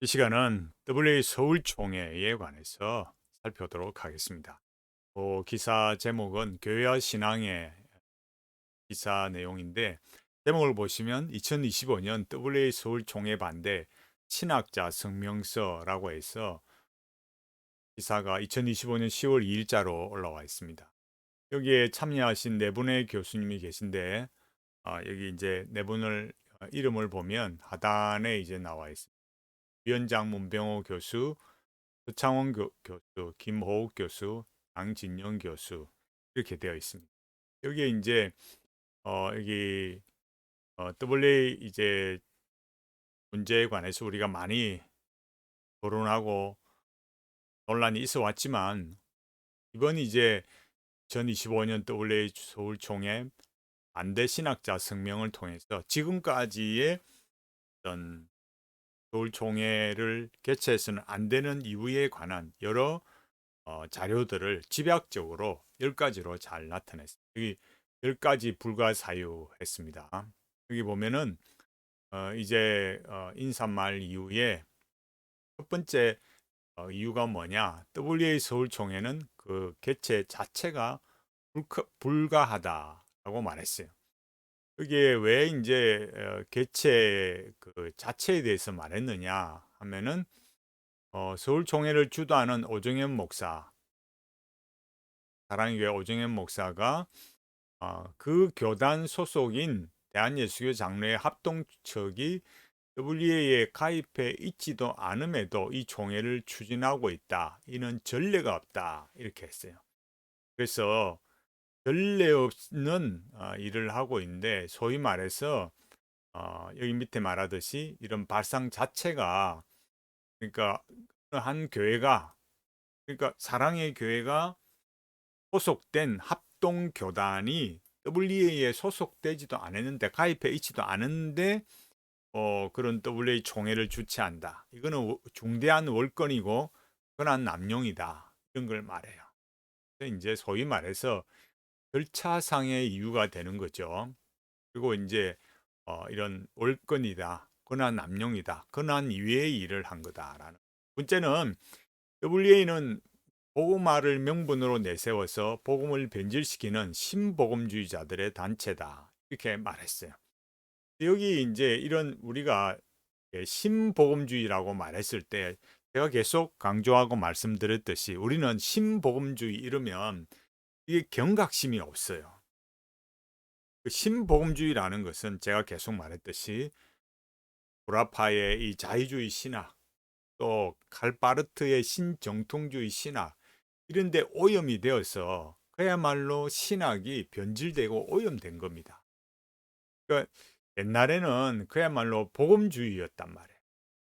이 시간은 WA 서울총회에 관해서 살펴보도록 하겠습니다. 기사 제목은 교회와 신앙의 기사 내용인데, 제목을 보시면 2025년 WA 서울총회 반대 신학자 성명서라고 해서 기사가 2025년 10월 2일자로 올라와 있습니다. 여기에 참여하신 네 분의 교수님이 계신데, 여기 이제 네 분을 이름을 보면 하단에 이제 나와 있습니다. 위원장 문병호 교수, 서창원 교수, 김호욱 교수, 양진영 교수 이렇게 되어 있습니다. 여기에 이제 여기 WA 이제 문제에 관해서 우리가 많이 토론하고 논란이 있어 왔지만, 이번 이제 2025년 WA 서울총회 반대 신학자 성명을 통해서 지금까지의 어떤 서울총회를 개최해서는 안 되는 이유에 관한 여러 자료들을 집약적으로 10가지로 잘 나타냈습니다. 여기 10가지 불가사유했습니다. 여기 보면은 이제 인사말 이후에 첫 번째 이유가 뭐냐? WA 서울총회는 그 개최 자체가 불가하다라고 말했어요. 그게 왜 이제 개최 그 자체에 대해서 말했느냐 하면은 서울총회를 주도하는 오정현 목사, 사랑의 교회 오정현 목사가 그 교단 소속인 대한예수교 장로회 합동측이 WA에 가입해 있지도 않음에도 이 총회를 추진하고 있다. 이는 전례가 없다. 이렇게 했어요. 그래서 전례 없는 일을 하고 있는데, 소위 말해서 여기 밑에 말하듯이 이런 발상 자체가, 그러니까 한 교회가, 그러니까 사랑의 교회가 소속된 합동교단이 WA에 소속되지도 않았는데, 가입해 있지도 않은데 그런 WA 총회를 주최한다. 이거는 중대한 월권이고 권한 남용이다. 이런 걸 말해요. 이제 소위 말해서 절차상의 이유가 되는 거죠. 그리고 이제 이런 월권이다, 권한 남용이다, 권한 이외의 일을 한 거다라는. 문제는 WA는 복음화를 명분으로 내세워서 복음을 변질시키는 신복음주의자들의 단체다. 이렇게 말했어요. 여기 이제 이런 우리가 신복음주의라고 말했을 때 제가 계속 강조하고 말씀드렸듯이, 우리는 신복음주의 이러면 이게 경각심이 없어요. 그 신복음주의라는 것은 제가 계속 말했듯이 구라파의 이 자유주의 신학, 또 칼바르트의 신정통주의 신학, 이런 데 오염이 되어서 그야말로 신학이 변질되고 오염된 겁니다. 그러니까 옛날에는 그야말로 복음주의였단 말이에요.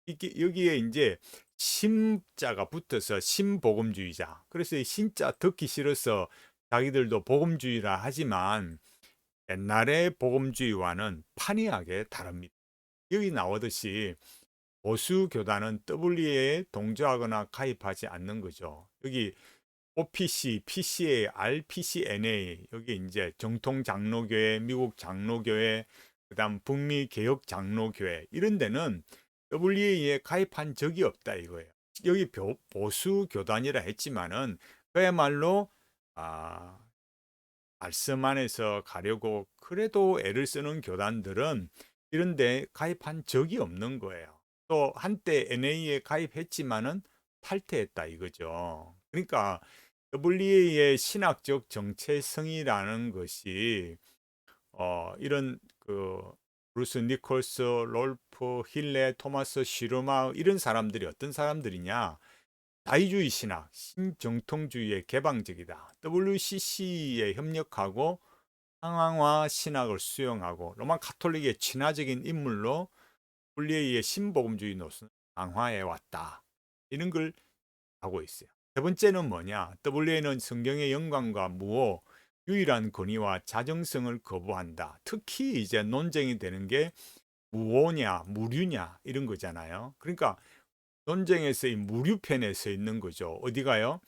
이게 여기에 이제 신자가 붙어서 신복음주의자. 그래서 이 신자 듣기 싫어서 자기들도 복음주의라 하지만, 옛날의 복음주의와는 판이하게 다릅니다. 여기 나오듯이 보수 교단은 WA에 동조하거나 가입하지 않는 거죠. 여기 OPC, PCA, RPCNA, 여기 이제 정통 장로교회, 미국 장로교회, 그다음 북미 개혁 장로교회, 이런 데는 WA에 가입한 적이 없다 이거예요. 여기 보수 교단이라 했지만은 그야말로 아, 말씀 안에서 가려고 그래도 애를 쓰는 교단들은 이런 데 가입한 적이 없는 거예요. 또 한때 NA에 가입했지만은 탈퇴했다 이거죠. 그러니까 WA의 신학적 정체성이라는 것이 이런 그 브루스 니콜스, 롤프, 힐레, 토마스 시르마, 이런 사람들이 어떤 사람들이냐? 자유주의 신학, 신정통주의의 개방적이다. WCC에 협력하고 상황화 신학을 수용하고 로마 카톨릭의 친화적인 인물로 WA의 신복음주의 노선을 강화해 왔다. 이런 걸 하고 있어요. 세 번째는 뭐냐? WA는 성경의 영광과 무오, 유일한 권위와 자정성을 거부한다. 특히 이제 논쟁이 되는 게 무오냐, 무류냐 이런 거잖아요. 그러니까 논쟁에서 이 무류편에 서 있는 거죠. 어디가요?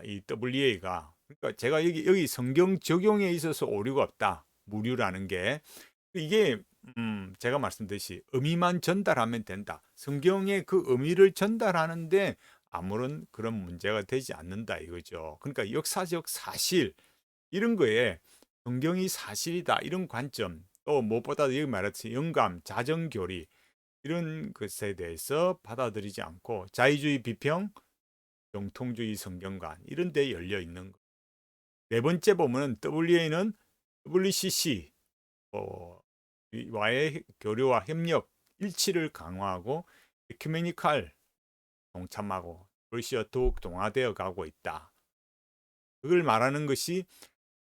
이 WA가. 그러니까 제가 여기 성경 적용에 있어서 오류가 없다. 무류라는 게. 이게 제가 말씀드렸듯이 의미만 전달하면 된다. 성경의 그 의미를 전달하는데 아무런 그런 문제가 되지 않는다 이거죠. 그러니까 역사적 사실 이런 거에 성경이 사실이다 이런 관점 또 무엇보다도 여기 말했듯이 영감, 자정교리 이런 것에 대해서 받아들이지 않고 자의주의 비평, 정통주의 성경관 이런 데 열려 있는 거. 네 번째 보면은 WA는 WCC 와의 교류와 협력, 일치를 강화하고 에큐메니칼 동참하고 러시아 더욱 동화되어 가고 있다. 그걸 말하는 것이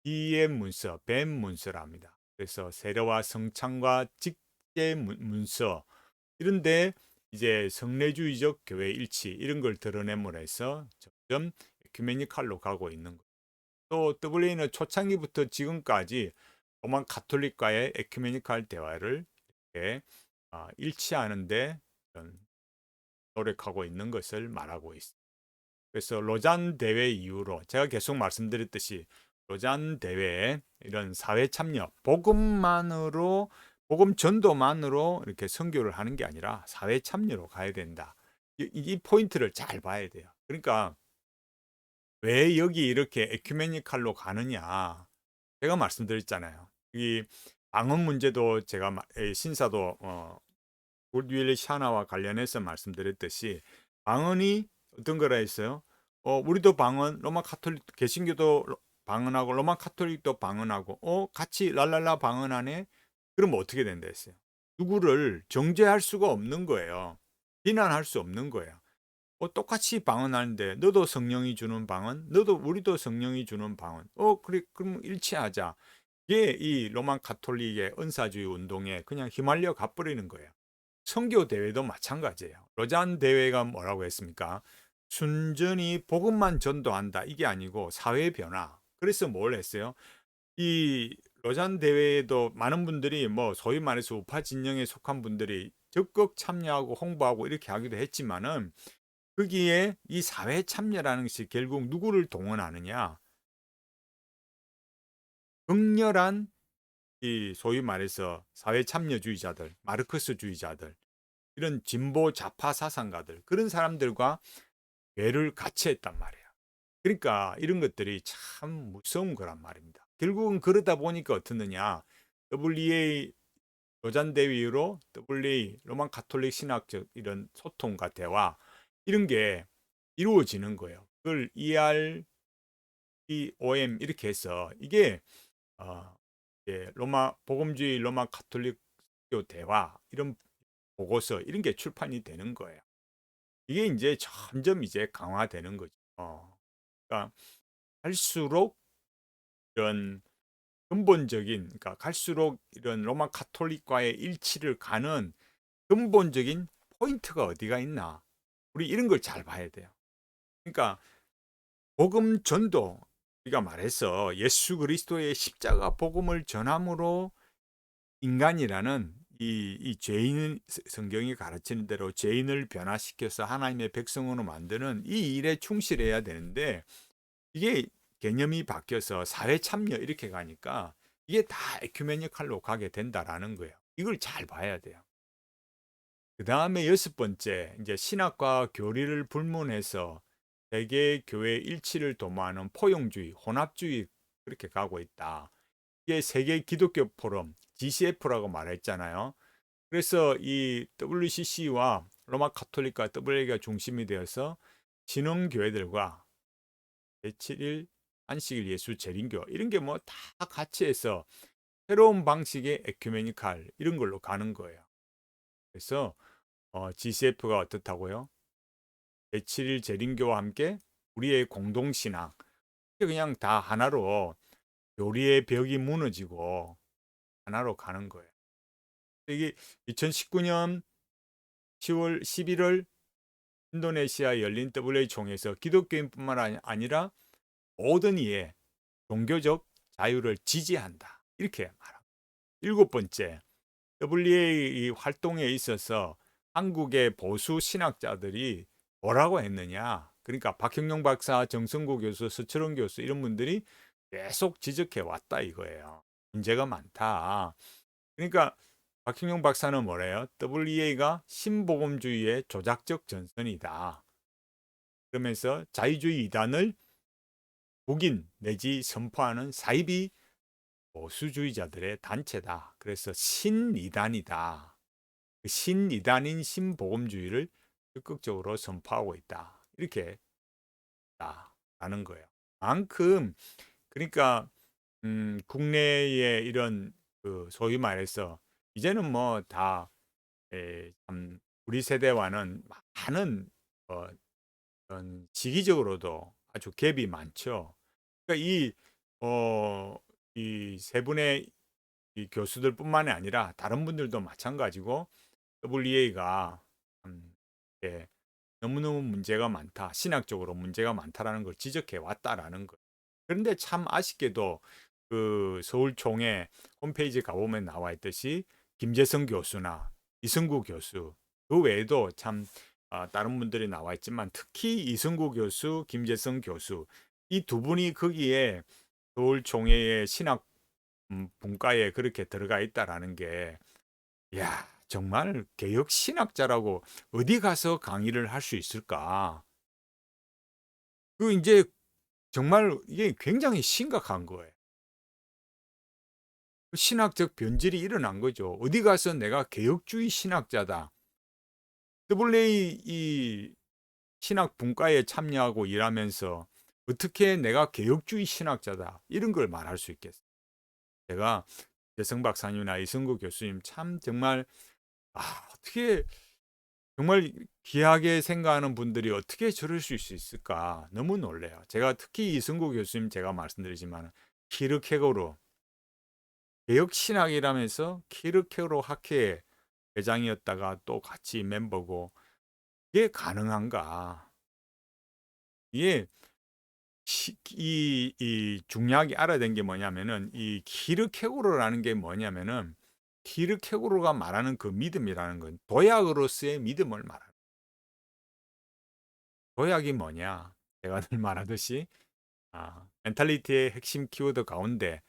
DM 문서, 뱀 문서랍니다. 그래서 세례와 성찬과 직제 문서 이런데 이제 성례주의적 교회 일치 이런 걸 드러냄으로 해서 점점 에큐메니칼로 가고 있는 것. 또 WA는 초창기부터 지금까지 로만 가톨릭과의 에큐메니칼 대화를 이렇게 일치하는데 노력하고 있는 것을 말하고 있습니다. 그래서 로잔 대회 이후로 제가 계속 말씀드렸듯이 로잔 대회에 이런 사회 참여, 복음만으로 복음 전도만으로 이렇게 선교를 하는 게 아니라 사회 참여로 가야 된다. 이 포인트를 잘 봐야 돼요. 그러니까 왜 여기 이렇게 에큐메니칼로 가느냐? 제가 말씀드렸잖아요. 이 방언 문제도 제가 신사도 굿윌 샤나와 관련해서 말씀드렸듯이 방언이 어떤 거라 했어요? 우리도 방언, 로마 카톨릭 개신교도 방언하고 로마 카톨릭도 방언하고 같이 랄랄라 방언하네. 그러면 어떻게 된다 했어요? 누구를 정죄할 수가 없는 거예요. 비난할 수 없는 거예요. 똑같이 방언하는데 너도 성령이 주는 방언, 너도 우리도 성령이 주는 방언. 그래 그럼 일치하자. 이게 이 로만 가톨릭의 은사주의 운동에 그냥 휘말려 가버리는 거예요. 선교 대회도 마찬가지예요. 로잔 대회가 뭐라고 했습니까? 순전히 복음만 전도한다. 이게 아니고 사회 변화. 그래서 뭘 했어요? 이 로잔 대회에도 많은 분들이 뭐 소위 말해서 우파 진영에 속한 분들이 적극 참여하고 홍보하고 이렇게 하기도 했지만은 거기에 이 사회 참여라는 것이 결국 누구를 동원하느냐? 극렬한 이 소위 말해서 사회 참여주의자들, 마르크스주의자들, 이런 진보 좌파 사상가들 그런 사람들과 괴를 같이 했단 말이에요. 그러니까 이런 것들이 참 무서운 거란 말입니다. 결국은 그러다 보니까 어떻느냐? WA 로잔 대회로 WA 로만 가톨릭 신학적 이런 소통과 대화 이런 게 이루어지는 거예요. 그걸 ERPOM 이렇게 해서 이게 로마 복음주의 로마 가톨릭교 대화 이런 보고서 이런 게 출판이 되는 거예요. 이게 이제 점점 이제 강화되는 거죠. 그러니까 갈수록 이런 근본적인, 그러니까 갈수록 이런 로마 카톨릭과의 일치를 가는 근본적인 포인트가 어디가 있나? 우리 이런 걸 잘 봐야 돼요. 그러니까 복음 전도 우리가 말해서 예수 그리스도의 십자가 복음을 전함으로 인간이라는 이 죄인 성경이 가르치는 대로 죄인을 변화시켜서 하나님의 백성으로 만드는 이 일에 충실해야 되는데 이게 개념이 바뀌어서 사회 참여 이렇게 가니까 이게 다 에큐메니칼로 가게 된다라는 거예요. 이걸 잘 봐야 돼요. 그 다음에 여섯 번째 이제 신학과 교리를 불문해서 세계 교회 일치를 도모하는 포용주의, 혼합주의 그렇게 가고 있다. 이게 세계 기독교 포럼 GCF라고 말했잖아요. 그래서 이 WCC와 로마 카톨릭과 WA가 중심이 되어서 신흥교회들과 제7일 안식일 예수 재림교 이런 게 뭐 다 같이 해서 새로운 방식의 에큐메니칼 이런 걸로 가는 거예요. 그래서 GCF가 어떻다고요? 제7일 재림교와 함께 우리의 공동신앙 그냥 다 하나로 교리의 벽이 무너지고 하나로 가는 거예요. 이게 2019년 10월 11월 인도네시아 열린 WA 총회에서 기독교인뿐만 아니라 모든 이의 종교적 자유를 지지한다. 이렇게 말합니다. 일곱 번째, WA 활동에 있어서 한국의 보수 신학자들이 뭐라고 했느냐. 그러니까 박형룡 박사, 정성구 교수, 서철원 교수 이런 분들이 계속 지적해 왔다 이거예요. 문제가 많다. 그러니까 박형용 박사는 뭐래요? WEA가 신복음주의의 조작적 전선이다. 그러면서 자유주의 이단을 북인 내지 선포하는 사이비 보수주의자들의 단체다. 그래서 신이단이다. 그 신이단인 신복음주의를 적극적으로 선포하고 있다. 이렇게 라는 거예요. 만큼 그러니까 국내의 이런 그 소위 말해서 이제는 뭐다 참 우리 세대와는 많은 그런 시기적으로도 아주 갭이 많죠. 그러니까 이 세 분의 이 교수들뿐만이 아니라 다른 분들도 마찬가지고 WEA가 예, 너무너무 문제가 많다. 신학적으로 문제가 많다라는 걸 지적해 왔다라는 거. 그런데 참 아쉽게도 그 서울총회 홈페이지 가보면 나와 있듯이 김재성 교수나 이승구 교수 그 외에도 참 다른 분들이 나와 있지만 특히 이승구 교수, 김재성 교수 이 두 분이 거기에 서울총회의 신학 분과에 그렇게 들어가 있다라는 게 야, 정말 개혁 신학자라고 어디 가서 강의를 할 수 있을까? 그 이제 정말 이게 굉장히 심각한 거예요. 신학적 변질이 일어난 거죠. 어디 가서 내가 개혁주의 신학자다. WA 이 신학 분과에 참여하고 일하면서 어떻게 내가 개혁주의 신학자다. 이런 걸 말할 수 있겠어요. 제가 재성 박사님이나 이승구 교수님 참 정말 어떻게 정말 귀하게 생각하는 분들이 어떻게 저럴 수 있을까 너무 놀래요. 제가 특히 이승구 교수님 제가 말씀드리지만 키르케고르 개혁 신학이라면서 키르케고르 학회 회장이었다가 또 같이 멤버고 이게 가능한가? 이게 이 중요하게 알아야 되는 게 뭐냐면은 이 키르케고르라는 게 뭐냐면은 키르케고르가 말하는 그 믿음이라는 건 도약으로서의 믿음을 말하는 도약이 뭐냐? 제가 늘 말하듯이 멘탈리티의 핵심 키워드 가운데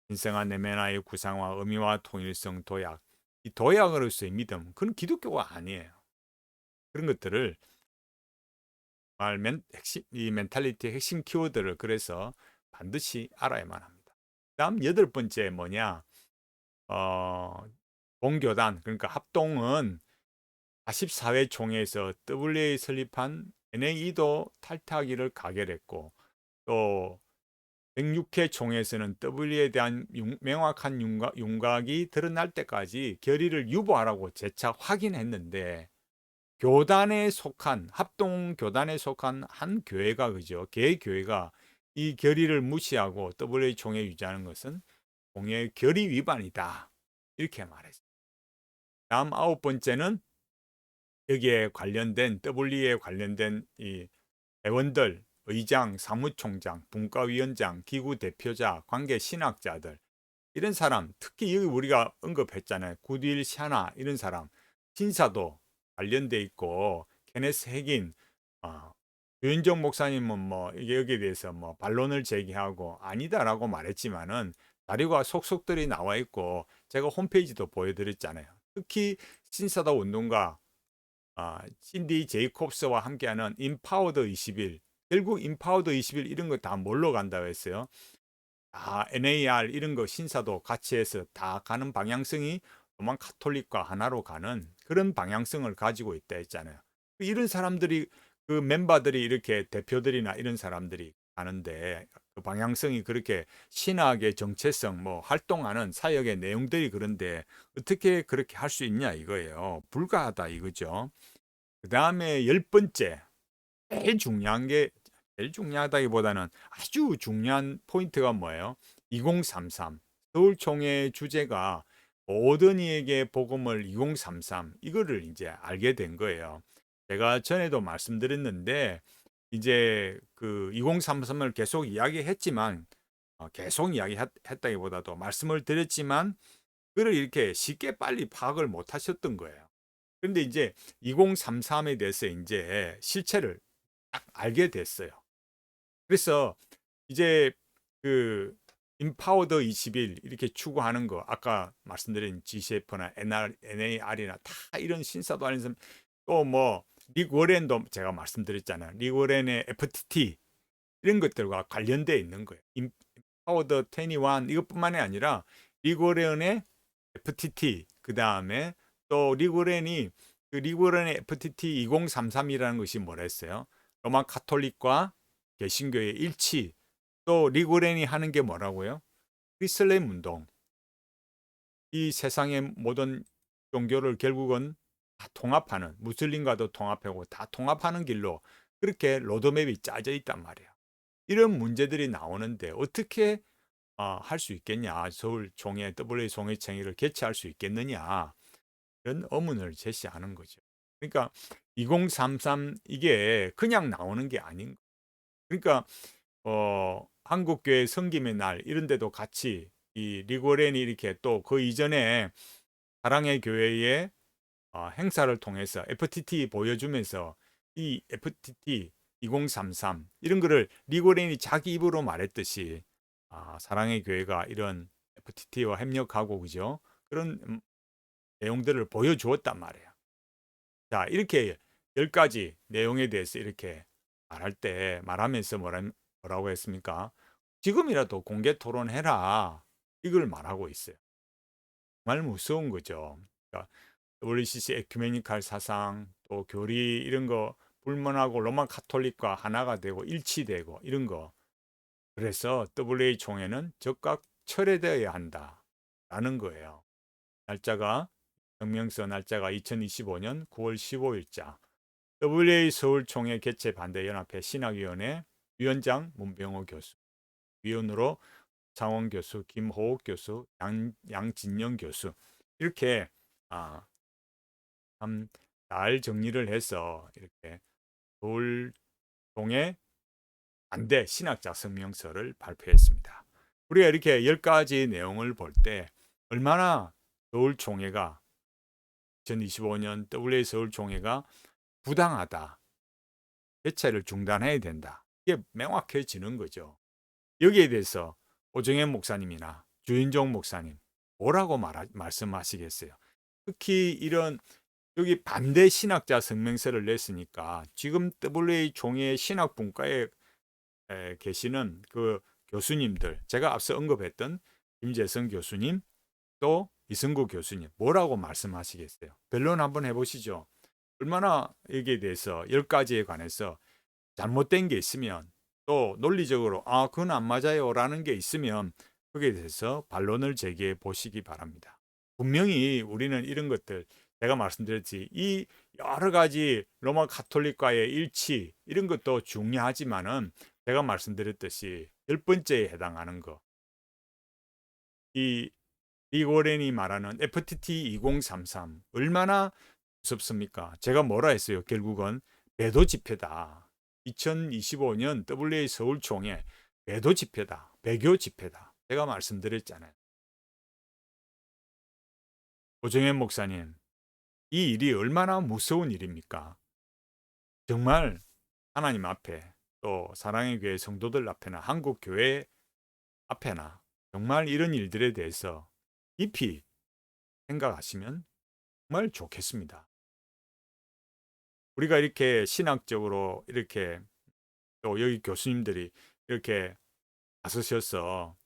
신성한 내면화의 구상화, 의미와 통일성, 도약. 이 도약으로서의 믿음, 그건 기독교가 아니에요. 그런 것들을 이 멘탈리티의 핵심 키워드를 그래서 반드시 알아야만 합니다. 다음 여덟 번째 뭐냐? 본교단, 그러니까 합동은 44회 총회에서 WA 설립한 NAE도 탈퇴하기를 가결했고 또 106회 총회에서는 W에 대한 명확한 윤곽이 드러날 때까지 결의를 유보하라고 재차 확인했는데 교단에 속한 합동 교단에 속한 한 교회가 그죠 개교회가 이 결의를 무시하고 WA 총회 유지하는 것은 공회 결의 위반이다 이렇게 말했습니다. 다음 아홉 번째는 여기에 관련된 WE에 관련된 이 회원들, 의장, 사무총장, 분과위원장, 기구 대표자, 관계 신학자들 이런 사람, 특히 여기 우리가 언급했잖아요. 구딜 샤나 이런 사람, 신사도 관련돼 있고 케네스 핵인, 유인정 목사님은 뭐 이게 여기에 대해서 뭐 반론을 제기하고 아니다라고 말했지만은 자료가 속속들이 나와 있고 제가 홈페이지도 보여드렸잖아요. 특히 신사도 운동가 신디 제이콥스와 함께하는 인파워드 21 결국 인파워드 21 이런 거 다 뭘로 간다고 했어요. NAR 이런 거 신사도 같이 해서 다 가는 방향성이 로만 카톨릭과 하나로 가는 그런 방향성을 가지고 있다 했잖아요. 이런 사람들이 그 멤버들이 이렇게 대표들이나 이런 사람들이 가는데 그 방향성이 그렇게 신학의 정체성 뭐 활동하는 사역의 내용들이 그런데 어떻게 그렇게 할 수 있냐 이거예요. 불가하다 이거죠. 그 다음에 열 번째 제일 중요하다기보다는 아주 중요한 포인트가 뭐예요? 2033 서울총회 주제가 모든 이에게 복음을 2033 이거를 이제 알게 된 거예요. 제가 전에도 말씀드렸는데 이제 그 2033을 계속 이야기했지만 계속 이야기했다기보다도 말씀을 드렸지만 그를 이렇게 쉽게 빨리 파악을 못 하셨던 거예요. 그런데 이제 2033에 대해서 이제 실체를 딱 알게 됐어요. 그래서 이제 그 인파워더 21 이렇게 추구하는 거, 아까 말씀드린 GCF나 NAR이나 다 이런 신사도 아닌 또뭐 릭워렌도 제가 말씀드렸잖아요. 릭워렌의 FTT 이런 것들과 관련되어 있는 거예요. 인파워더 21 이것뿐만이 아니라 릭워렌의 FTT, 그 다음에 또 릭워렌이 그 릭워렌의 FTT 2033이라는 것이 뭐라 했어요? 로마 카톨릭과 개신교의 일치. 또 릭워렌이 하는 게 뭐라고요? 크리슬렘 운동. 이 세상의 모든 종교를 결국은 다 통합하는, 무슬림과도 통합하고 다 통합하는 길로 그렇게 로드맵이 짜져 있단 말이에요. 이런 문제들이 나오는데 어떻게 할 수 있겠냐? 서울 총회, WA 총회청회를 개최할 수 있겠느냐? 이런 의문을 제시하는 거죠. 그러니까 2033 이게 그냥 나오는 게 아닌. 그러니까 한국교회 성김의 날 이런 데도 같이 이 리고렌이 이렇게 또 그 이전에 사랑의 교회의 행사를 통해서 FTT 보여주면서 이 FTT 2033 이런 거를 리고렌이 자기 입으로 말했듯이 사랑의 교회가 이런 FTT와 협력하고 그죠? 그런 내용들을 보여주었단 말이에요. 자, 이렇게 10가지 내용에 대해서 이렇게 말하면서 뭐라고 했습니까? 지금이라도 공개 토론해라. 이걸 말하고 있어요. 정말 무서운 거죠. 그러니까 WCC 에큐메니칼 사상, 또 교리 이런 거 불문하고 로마 카톨릭과 하나가 되고 일치되고 이런 거. 그래서 WA 총회는 즉각 철회되어야 한다라는 거예요. 성명서 날짜가 2025년 9월 15일자. WA 서울 총회 개최 반대 연합회 신학위원회 위원장 문병호 교수, 위원으로 장원 교수, 김호옥 교수, 양진영 교수 이렇게 참 잘 정리를 해서 이렇게 서울 총회 반대 신학자 성명서를 발표했습니다. 우리가 이렇게 10가지 내용을 볼 때 얼마나 서울 총회가 2025년 WA 서울 총회가 부당하다. 개최를 중단해야 된다. 이게 명확해지는 거죠. 여기에 대해서 오정현 목사님이나 주인종 목사님 뭐라고 말씀하시겠어요? 특히 이런 여기 반대 신학자 성명서를 냈으니까 지금 WA 총회 신학 분과에 계시는 그 교수님들, 제가 앞서 언급했던 김재성 교수님, 또 이승구 교수님 뭐라고 말씀하시겠어요? 변론 한번 해보시죠. 얼마나 여기에 대해서 10가지에 관해서 잘못된 게 있으면 또 논리적으로 그건 안 맞아요 라는 게 있으면 거기에 대해서 반론을 제기해 보시기 바랍니다. 분명히 우리는 이런 것들, 제가 말씀드렸지, 이 여러 가지 로마 카톨릭과의 일치 이런 것도 중요하지만은 제가 말씀드렸듯이 10번째에 해당하는 거, 이 리고렌이 말하는 FTT 2033 얼마나 무섭습니까? 제가 뭐라 했어요? 결국은 배도 집회다. 2025년 WA 서울 총회 배도 집회다. 배교 집회다. 제가 말씀드렸잖아요. 오정현 목사님, 이 일이 얼마나 무서운 일입니까? 정말 하나님 앞에, 또 사랑의 교회 성도들 앞에나 한국 교회 앞에나 정말 이런 일들에 대해서 깊이 생각하시면 정말 좋겠습니다. 우리가 이렇게 신학적으로 이렇게 또 여기 교수님들이 이렇게 나서셔서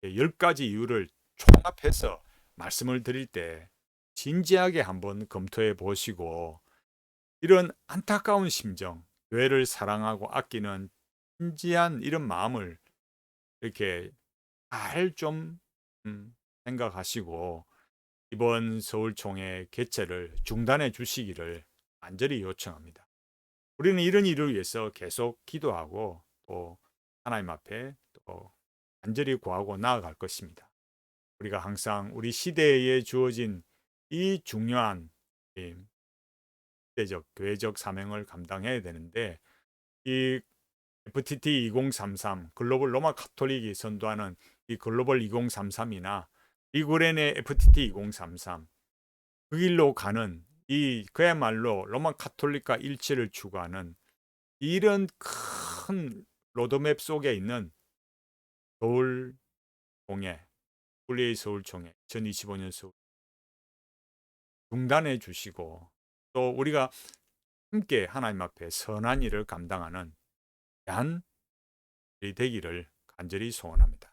10가지 이유를 총합해서 말씀을 드릴 때 진지하게 한번 검토해 보시고 이런 안타까운 심정, 교회를 사랑하고 아끼는 진지한 이런 마음을 이렇게 잘 좀 생각하시고 이번 서울총회 개최를 중단해 주시기를 간절히 요청합니다. 우리는 이런 일을 위해서 계속 기도하고 또 하나님 앞에 또 간절히 구하고 나아갈 것입니다. 우리가 항상 우리 시대에 주어진 이 중요한 시대적 교회적 사명을 감당해야 되는데 이 FTT 2033 글로벌 로마 카톨릭이 선도하는 이 글로벌 2033이나 리고렌의 FTT 2033 그 길로 가는 이 그야말로 로마 카톨릭과 일치를 추구하는 이런 큰 로드맵 속에 있는 서울 총회, 굴레의 서울 총회, 2025년 서울 중단해 주시고 또 우리가 함께 하나님 앞에 선한 일을 감당하는 귀한 일이 되기를 간절히 소원합니다.